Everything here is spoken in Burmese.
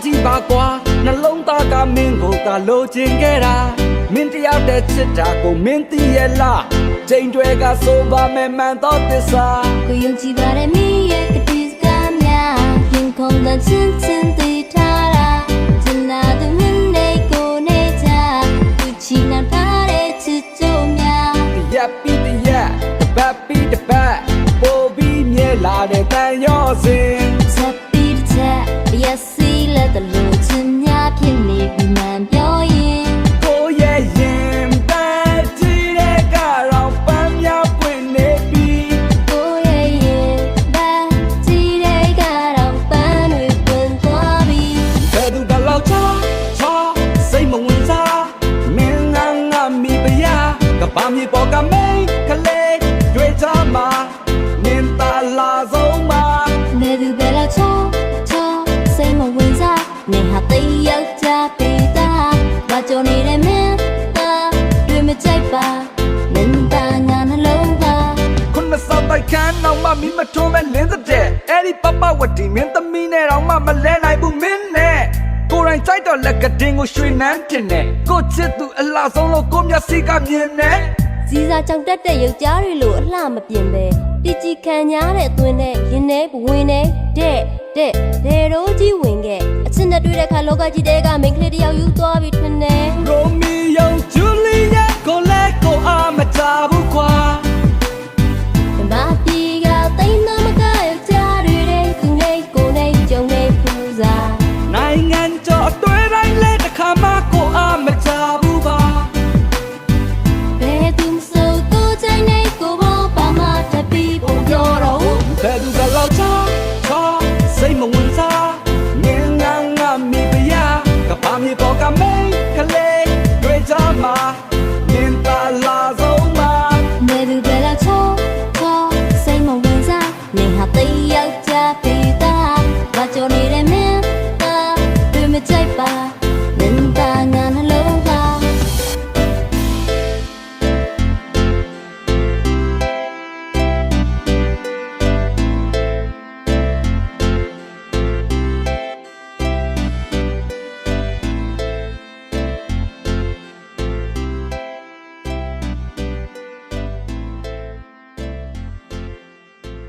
ကြည့်ပါကွာနှလုံးသားကမင်းကိုသာလိုချင်ခဲ့တာမင်းတယောက်တည်းချစ်တာကိုမင်းသိရဲ့လားချိန်တွေကဆိုပါမယ်မှန်တော့သစ္စာကိုယုံကြည်ပါတဲ့မိရဲ့ကတိစကားများရင်ခုန်တဲ့ချင်းချင်းသိထားတာချင်လာသူမင်းနဲ့ကိုနေချသူချီနှံထားတဲ့ချစ်ကြုံများရပ်ပြီးတရက်တပတ်ပြီးတပတ်ပို့ပြီးမြဲလာတဲ့တန်ရောစင်ချက်ပြီးချက်ရက်စီလက်တလို့ချင်များဖြစ်နေပြီမှန်ပြောရင်ကိုရဲ့ရင်ပန်းကြည့်တဲ့ကတော့ပန်းများပွင့်နေပြီကိုရဲ့ရင်ပန်းကြည့်တဲ့ကတော့ပန်းတွေပွင့်သွားပြီဘယ်သူကလောက်ချစိတ်မဝင်စားမင်းငါမိပရကဘာမြေပေါ်ကမိန်ကလေးတွေ့ချမှာမင်းတလာဆုံးမှာနေသူပဲလောက်ချစိတ်မဝင်စားနေဟာတိတ်ရောက်ကြပြီသားဘာကြောင့်နေတဲ့မင်းသားတွေ့မကြိုက်ပါမင်းသားငါနှလုံးသားခုနစောက်တိုက်ခန်းတော့မှမိမထုံးမဲ့လင်းတဲ့အဲ့ဒီပပဝတီမင်းသမီးနဲ့တော့မှမလဲနိုင်ဘူးမင်းနဲ့ကိုယ်တိုင်ကြိုက်တော့လက်ကတင်းကိုရွှေနှမ်းတင်နေကိုချစ်သူအလားဆုံးလို့ကိုမျက်စိကမြင်နေစီစာကြောင့်တက်တဲ့ရုပ်ကြားတွေလိုအလှမပြင်းပဲတီချီခံညားတဲ့အသွင်းနဲ့ရင်ထဲဘဝင်နဲ့တဲ့ဒေရိုးကြီးဝင်ခဲ့အချစ်နဲ့တွေ့တဲ့ခါလောကကြီးတဲကမိန်းကလေးတယောက်ယူသွားပြီးထွန်းနေရိုမီယိုဂျူလီယာ